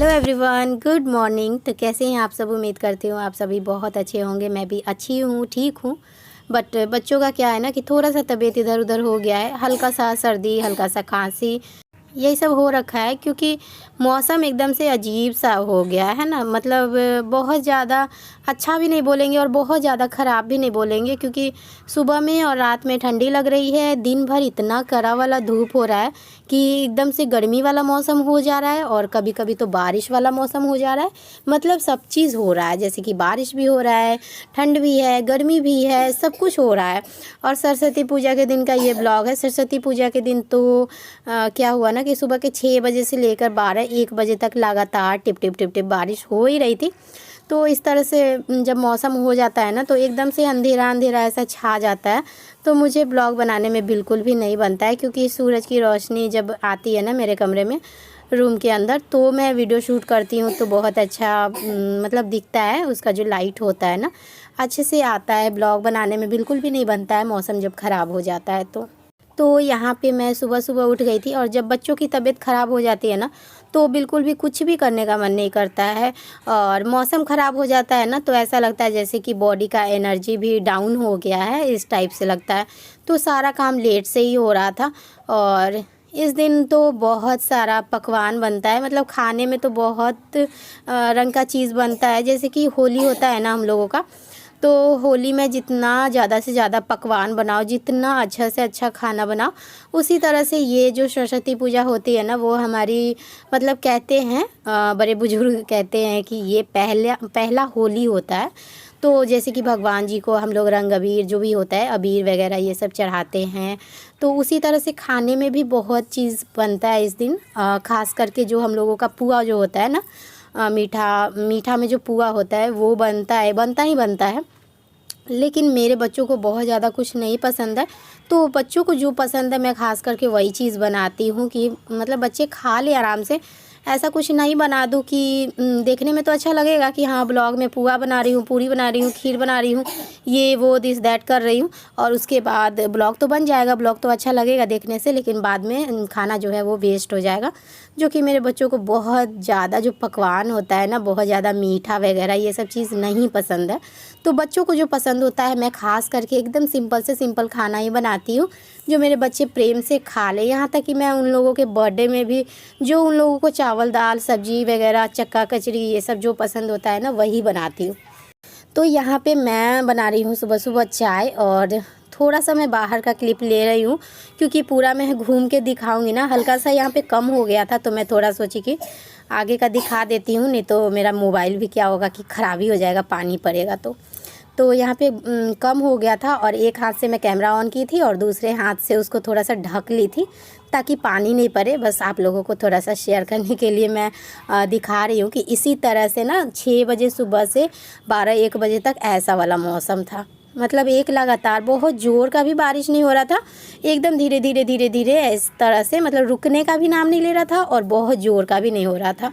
Everyone, good morning. तो कैसे हैं आप सब? उम्मीद करती हूँ आप सभी बहुत अच्छे होंगे। मैं भी अच्छी हूँ, ठीक हूँ। बट बच्चों का क्या है ना कि थोड़ा सा तबीयत इधर उधर हो गया है, हल्का सा सर्दी, हल्का सा खांसी, यही सब हो रखा है। क्योंकि मौसम एकदम से अजीब सा हो गया है ना, मतलब बहुत ज़्यादा अच्छा भी नहीं बोलेंगे और बहुत ज़्यादा ख़राब भी नहीं बोलेंगे। क्योंकि सुबह में और रात में ठंडी लग रही है, दिन भर इतना कड़ा वाला धूप हो रहा है कि एकदम से गर्मी वाला मौसम हो जा रहा है और कभी कभी तो बारिश वाला मौसम हो जा रहा है। मतलब सब चीज़ हो रहा है, जैसे कि बारिश भी हो रहा है, ठंड भी है, गर्मी भी है, सब कुछ हो रहा है। और सरस्वती पूजा के दिन का ये ब्लॉग है। सरस्वती पूजा के दिन तो क्या हुआ ना कि सुबह के 6 बजे से लेकर 12-1 बजे तक लगातार टिप टिप टिप टिप बारिश हो ही रही थी। तो इस तरह से जब मौसम हो जाता है ना तो एकदम से अंधेरा अंधेरा ऐसा छा जाता है। तो मुझे ब्लॉग बनाने में बिल्कुल भी नहीं बनता है, क्योंकि सूरज की रोशनी जब आती है ना मेरे कमरे में, रूम के अंदर, तो मैं वीडियो शूट करती हूँ तो बहुत अच्छा मतलब दिखता है। उसका जो लाइट होता है ना अच्छे से आता है। ब्लॉग बनाने में बिल्कुल भी नहीं बनता है मौसम जब ख़राब हो जाता है तो यहाँ पे मैं सुबह सुबह उठ गई थी। और जब बच्चों की तबीयत ख़राब हो जाती है ना तो बिल्कुल भी कुछ भी करने का मन नहीं करता है। और मौसम ख़राब हो जाता है ना तो ऐसा लगता है जैसे कि बॉडी का एनर्जी भी डाउन हो गया है, इस टाइप से लगता है। तो सारा काम लेट से ही हो रहा था। और इस दिन तो बहुत सारा पकवान बनता है, मतलब खाने में तो बहुत रंग का चीज़ बनता है। जैसे कि होली होता है ना हम लोगों का, तो होली में जितना ज़्यादा से ज़्यादा पकवान बनाओ, जितना अच्छा से अच्छा खाना बनाओ, उसी तरह से ये जो सरस्वती पूजा होती है ना वो हमारी, मतलब कहते हैं बड़े बुजुर्ग कहते हैं कि ये पहला होली होता है। तो जैसे कि भगवान जी को हम लोग रंग अबीर जो भी होता है, अबीर वगैरह ये सब चढ़ाते हैं। तो उसी तरह से खाने में भी बहुत चीज़ बनता है इस दिन। ख़ास करके जो हम लोगों का पुआ जो होता है ना, मीठा में जो पुआ होता है वो बनता ही बनता है। लेकिन मेरे बच्चों को बहुत ज़्यादा कुछ नहीं पसंद है। तो बच्चों को जो पसंद है मैं ख़ास करके वही चीज़ बनाती हूँ कि मतलब बच्चे खा ले आराम से। ऐसा कुछ नहीं बना दूँ कि देखने में तो अच्छा लगेगा कि हाँ ब्लॉग में पुआ बना रही हूँ, पूरी बना रही हूँ, खीर बना रही हूँ, ये वो दिस दैट कर रही हूँ। और उसके बाद ब्लॉग तो बन जाएगा, ब्लॉग तो अच्छा लगेगा देखने से, लेकिन बाद में खाना जो है वो वेस्ट हो जाएगा। जो कि मेरे बच्चों को बहुत ज़्यादा जो पकवान होता है ना, बहुत ज़्यादा मीठा वगैरह ये सब चीज़ नहीं पसंद है। तो बच्चों को जो पसंद होता है मैं ख़ास करके एकदम सिंपल से सिंपल खाना ही बनाती हूँ जो मेरे बच्चे प्रेम से खा ले। यहाँ तक कि मैं उन लोगों के बर्थडे में भी जो उन लोगों को चावल दाल सब्जी वगैरह, चक्का कचरी, ये सब जो पसंद होता है ना वही बनाती हूँ। तो यहाँ पे मैं बना रही हूँ सुबह सुबह चाय, और थोड़ा सा मैं बाहर का क्लिप ले रही हूँ क्योंकि पूरा मैं घूम के दिखाऊंगी ना। हल्का सा यहाँ पे कम हो गया था तो मैं थोड़ा सोची कि आगे का दिखा देती हूँ, नहीं तो मेरा मोबाइल भी क्या होगा कि ख़राब ही हो जाएगा, पानी पड़ेगा तो यहाँ पे कम हो गया था। और एक हाथ से मैं कैमरा ऑन की थी और दूसरे हाथ से उसको थोड़ा सा ढक ली थी ताकि पानी नहीं पड़े। बस आप लोगों को थोड़ा सा शेयर करने के लिए मैं दिखा रही हूँ कि इसी तरह से ना 6 बजे सुबह से 12-1 बजे तक ऐसा वाला मौसम था। मतलब एक लगातार बहुत ज़ोर का भी बारिश नहीं हो रहा था, एकदम धीरे धीरे धीरे धीरे इस तरह से, मतलब रुकने का भी नाम नहीं ले रहा था और बहुत ज़ोर का भी नहीं हो रहा था।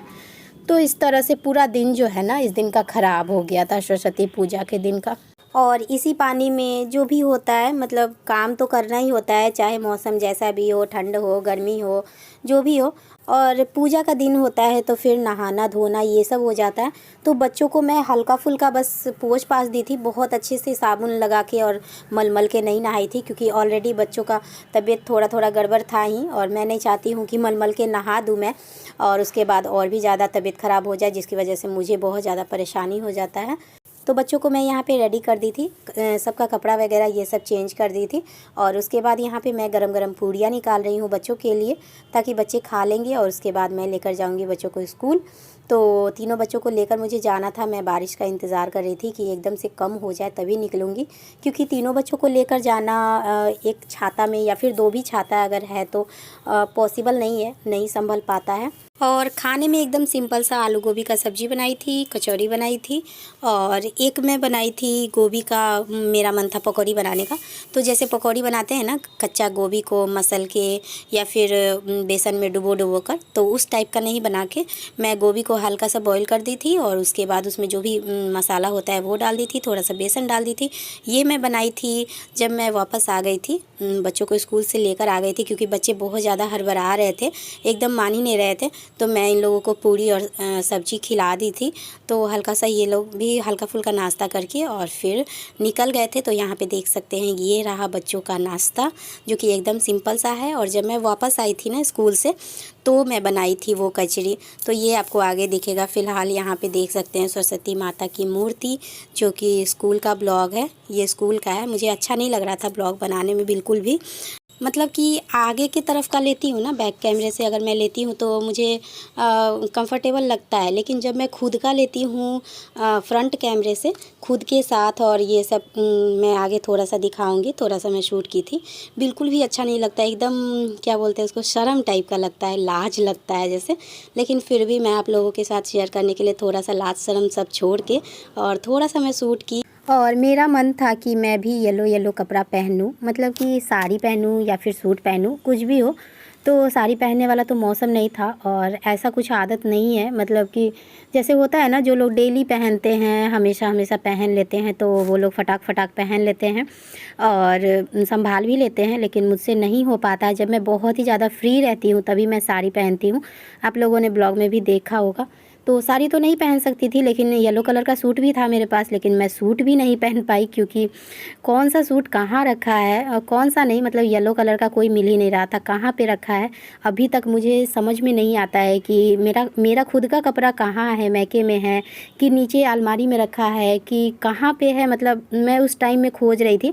तो इस तरह से पूरा दिन जो है ना इस दिन का ख़राब हो गया था, सरस्वती पूजा के दिन का। और इसी पानी में जो भी होता है, मतलब काम तो करना ही होता है, चाहे मौसम जैसा भी हो, ठंड हो गर्मी हो जो भी हो। और पूजा का दिन होता है तो फिर नहाना धोना ये सब हो जाता है। तो बच्चों को मैं हल्का फुल्का बस पोंछ पाछ दी थी, बहुत अच्छे से साबुन लगा के और मल के नहीं नहाई थी, क्योंकि ऑलरेडी बच्चों का तबीयत थोड़ा थोड़ा गड़बड़ था ही और मैं नहीं चाहती हूँ कि मल के नहा दूँ मैं और उसके बाद और भी ज़्यादा तबीयत ख़राब हो जाए, जिसकी वजह से मुझे बहुत ज़्यादा परेशानी हो जाता है। तो बच्चों को मैं यहाँ पे रेडी कर दी थी, सबका कपड़ा वगैरह ये सब चेंज कर दी थी। और उसके बाद यहाँ पे मैं गरम गरम पूड़ियाँ निकाल रही हूँ बच्चों के लिए, ताकि बच्चे खा लेंगे और उसके बाद मैं लेकर जाऊँगी बच्चों को स्कूल। तो तीनों बच्चों को लेकर मुझे जाना था। मैं बारिश का इंतज़ार कर रही थी कि एकदम से कम हो जाए तभी निकलूँगी, क्योंकि तीनों बच्चों को लेकर जाना एक छाता में या फिर 2 भी छाता अगर है तो पॉसिबल नहीं है, नहीं संभल पाता है। और खाने में एकदम सिंपल सा आलू गोभी का सब्ज़ी बनाई थी, कचौड़ी बनाई थी, और एक मैं बनाई थी गोभी का, मेरा मन था पकौड़ी बनाने का। तो जैसे पकौड़ी बनाते हैं ना कच्चा गोभी को मसल के या फिर बेसन में डुबो कर, तो उस टाइप का नहीं बना के मैं गोभी को को हल्का सा बॉईल कर दी थी और उसके बाद उसमें जो भी मसाला होता है वो डाल दी थी, थोड़ा सा बेसन डाल दी थी। ये मैं बनाई थी जब मैं वापस आ गई थी, बच्चों को स्कूल से लेकर आ गई थी, क्योंकि बच्चे बहुत ज़्यादा हड़बड़ा रहे थे, एकदम मान ही नहीं रहे थे। तो मैं इन लोगों को पूरी और सब्ज़ी खिला दी थी। तो हल्का सा ये लोग भी हल्का फुल्का नाश्ता करके और फिर निकल गए थे। तो यहाँ पे देख सकते हैं ये रहा बच्चों का नाश्ता, जो कि एकदम सिंपल सा है। और जब मैं वापस आई थी ना स्कूल से, तो मैं बनाई थी वो कचरी। तो ये आपको आगे दिखेगा। फ़िलहाल यहाँ पे देख सकते हैं सरस्वती माता की मूर्ति, जो कि स्कूल का ब्लॉग है, ये स्कूल का है। मुझे अच्छा नहीं लग रहा था ब्लॉग बनाने में बिल्कुल भी, मतलब कि आगे की तरफ का लेती हूँ ना, बैक कैमरे से अगर मैं लेती हूँ तो मुझे कंफर्टेबल लगता है। लेकिन जब मैं खुद का लेती हूँ फ्रंट कैमरे से खुद के साथ, और ये सब मैं आगे थोड़ा सा दिखाऊंगी, थोड़ा सा मैं शूट की थी, बिल्कुल भी अच्छा नहीं लगता। एकदम क्या बोलते हैं उसको, शर्म टाइप का लगता है, लाज लगता है जैसे। लेकिन फिर भी मैं आप लोगों के साथ शेयर करने के लिए थोड़ा सा लाज शर्म सब छोड़ के और थोड़ा सा मैं शूट की। और मेरा मन था कि मैं भी येलो येलो कपड़ा पहनूं, मतलब कि साड़ी पहनूं या फिर सूट पहनूं, कुछ भी हो। तो साड़ी पहनने वाला तो मौसम नहीं था, और ऐसा कुछ आदत नहीं है, मतलब कि जैसे होता है ना, जो लोग डेली पहनते हैं, हमेशा हमेशा पहन लेते हैं, तो वो लोग फटाक फटाक पहन लेते हैं और संभाल भी लेते हैं। लेकिन मुझसे नहीं हो पाता है। जब मैं बहुत ही ज़्यादा फ्री रहती हूँ तभी मैं साड़ी पहनती हूँ। आप लोगों ने ब्लॉग में भी देखा होगा। तो साड़ी तो नहीं पहन सकती थी, लेकिन येलो कलर का सूट भी था मेरे पास, लेकिन मैं सूट भी नहीं पहन पाई, क्योंकि कौन सा सूट कहाँ रखा है और कौन सा नहीं, मतलब येलो कलर का कोई मिल ही नहीं रहा था, कहाँ पे रखा है अभी तक मुझे समझ में नहीं आता है कि मेरा खुद का कपड़ा कहाँ है, मैके में है कि नीचे अलमारी में रखा है कि कहाँ पे है। मतलब मैं उस टाइम में खोज रही थी,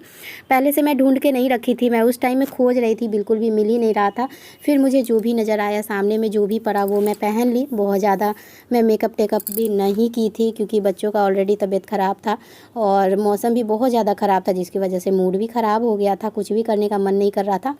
पहले से मैं ढूंढ के नहीं रखी थी, मैं उस टाइम में खोज रही थी, बिल्कुल भी मिल ही नहीं रहा था। फिर मुझे जो भी नज़र आया, सामने में जो भी पड़ा वो मैं पहन ली। बहुत ज़्यादा मैं मेकअप टेकअप भी नहीं की थी, क्योंकि बच्चों का ऑलरेडी तबीयत ख़राब था और मौसम भी बहुत ज़्यादा ख़राब था, जिसकी वजह से मूड भी ख़राब हो गया था, कुछ भी करने का मन नहीं कर रहा था।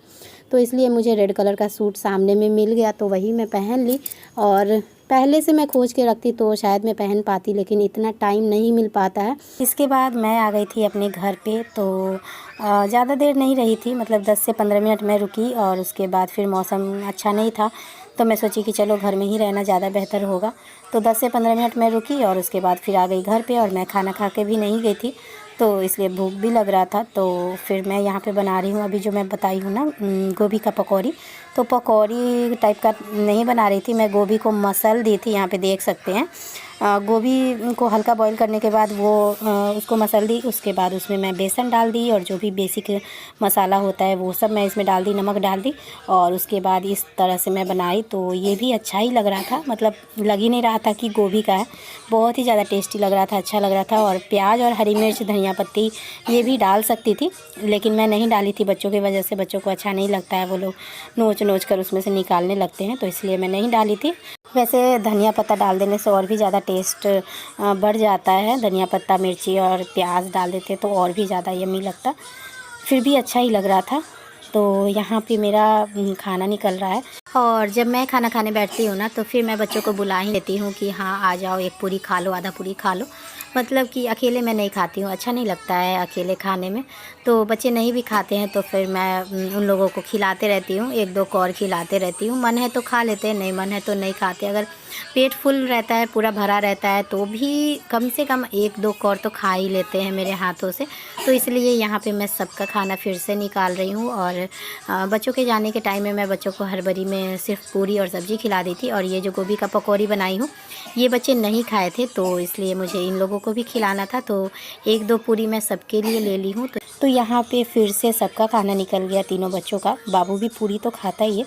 तो इसलिए मुझे रेड कलर का सूट सामने में मिल गया, तो वही मैं पहन ली। और पहले से मैं खोज के रखती तो शायद मैं पहन पाती, लेकिन इतना टाइम नहीं मिल पाता है। इसके बाद मैं आ गई थी अपने घर पे। तो ज़्यादा देर नहीं रही थी, मतलब 10 से 15 मिनट मैं रुकी, और उसके बाद फिर मौसम अच्छा नहीं था, तो मैं सोची कि चलो घर में ही रहना ज़्यादा बेहतर होगा। तो 10 से 15 मिनट मैं रुकी और उसके बाद फिर आ गई घर पे। और मैं खाना खा के भी नहीं गई थी, तो इसलिए भूख भी लग रहा था। तो फिर मैं यहाँ पे बना रही हूँ अभी जो मैं बताई हूँ ना, गोभी का पकौड़ी। तो पकौड़ी टाइप का नहीं बना रही थी मैं, गोभी को मसल दी थी, यहाँ पे देख सकते हैं। गोभी को हल्का बॉईल करने के बाद वो उसको मसल दी। उसके बाद उसमें मैं बेसन डाल दी और जो भी बेसिक मसाला होता है वो सब मैं इसमें डाल दी, नमक डाल दी। और उसके बाद इस तरह से मैं बनाई, तो ये भी अच्छा ही लग रहा था, मतलब लग ही नहीं रहा था कि गोभी का है। बहुत ही ज़्यादा टेस्टी लग रहा था, अच्छा लग रहा था। और प्याज और हरी मिर्च, धनिया पत्ती ये भी डाल सकती थी, लेकिन मैं नहीं डाली थी बच्चों की वजह से। बच्चों को अच्छा नहीं लगता है, वो लोग नोच नोच कर उसमें से निकालने लगते हैं, तो इसलिए मैं नहीं डाली थी। वैसे धनिया पत्ता डाल देने से और भी ज़्यादा टेस्ट बढ़ जाता है। धनिया पत्ता, मिर्ची और प्याज डाल देते तो और भी ज़्यादा यम्मी लगता। फिर भी अच्छा ही लग रहा था। तो यहाँ पे मेरा खाना निकल रहा है, और जब मैं खाना खाने बैठती हूँ ना, तो फिर मैं बच्चों को बुला ही लेती हूँ कि हाँ आ जाओ, एक पूरी खा लो, आधा पूरी खा लो। मतलब कि अकेले मैं नहीं खाती हूँ, अच्छा नहीं लगता है अकेले खाने में। तो बच्चे नहीं भी खाते हैं तो फिर मैं उन लोगों को खिलाते रहती हूँ, एक दो कौर खिलाते रहती हूँ। मन है तो खा लेते हैं, नहीं मन है तो नहीं खाते। अगर पेट फुल रहता है, पूरा भरा रहता है, तो भी कम से कम एक दो कौर तो खा ही लेते हैं मेरे हाथों से। तो इसलिए यहाँ पे मैं सबका खाना फिर से निकाल रही हूँ। और बच्चों के जाने के टाइम में मैं बच्चों को हरबरी में सिर्फ पूरी और सब्ज़ी खिला दी थी। और ये जो गोभी का पकौड़ी बनाई हूँ, ये बच्चे नहीं खाए थे, तो इसलिए मुझे इन लोगों को भी खिलाना था। तो एक दो पूरी मैं सबके लिए ले ली हूँ। तो यहाँ पे फिर से सबका खाना निकल गया, तीनों बच्चों का। बाबू भी पूरी तो खाता ही है,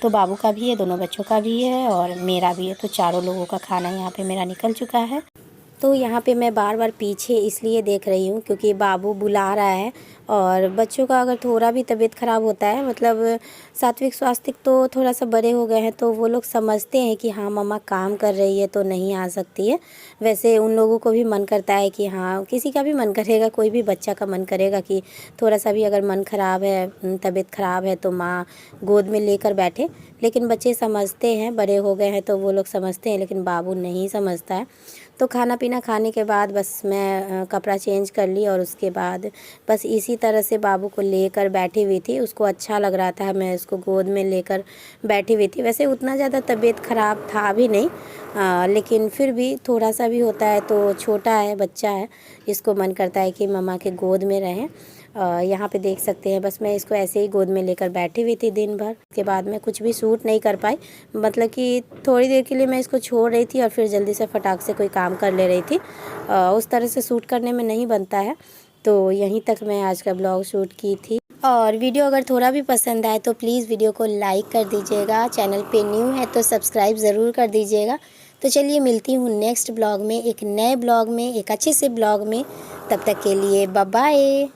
तो बाबू का भी है, दोनों बच्चों का भी है और मेरा भी है। तो चारों लोगों का खाना यहाँ पे मेरा निकल चुका है। तो यहाँ पे मैं बार बार पीछे इसलिए देख रही हूँ क्योंकि बाबू बुला रहा है। और बच्चों का अगर थोड़ा भी तबीयत ख़राब होता है, मतलब सात्विक स्वास्तिक तो थोड़ा सा बड़े हो गए हैं, तो वो लोग समझते हैं कि हाँ मम्मा काम कर रही है तो नहीं आ सकती है। वैसे उन लोगों को भी मन करता है कि हाँ, किसी का भी मन करेगा, कोई भी बच्चा का मन करेगा कि थोड़ा सा भी अगर मन ख़राब है, तबीयत ख़राब है, तो माँ गोद में लेकर बैठे। लेकिन बच्चे समझते हैं, बड़े हो गए हैं तो वो लोग समझते हैं, लेकिन बाबू नहीं समझता है। तो खाना पीना खाने के बाद बस मैं कपड़ा चेंज कर ली और उसके बाद बस इसी तरह से बाबू को लेकर बैठी हुई थी। उसको अच्छा लग रहा था, मैं उसको गोद में लेकर बैठी हुई थी। वैसे उतना ज़्यादा तबीयत ख़राब था भी नहीं, लेकिन फिर भी थोड़ा सा भी होता है तो छोटा है, बच्चा है, इसको मन करता है कि मम्मा के गोद में रहें। यहाँ पे देख सकते हैं, बस मैं इसको ऐसे ही गोद में लेकर बैठी हुई थी दिन भर। के बाद मैं कुछ भी शूट नहीं कर पाई, मतलब कि थोड़ी देर के लिए मैं इसको छोड़ रही थी और फिर जल्दी से फटाक से कोई काम कर ले रही थी। उस तरह से शूट करने में नहीं बनता है। तो यहीं तक मैं आज का ब्लॉग शूट की थी। और वीडियो अगर थोड़ा भी पसंद आए तो प्लीज़ वीडियो को लाइक कर दीजिएगा। चैनल पे न्यू है तो सब्सक्राइब ज़रूर कर दीजिएगा। तो चलिए मिलती हूँ नेक्स्ट ब्लॉग में, एक नए ब्लॉग में, एक अच्छे से ब्लॉग में। तब तक के लिए बाय बाय।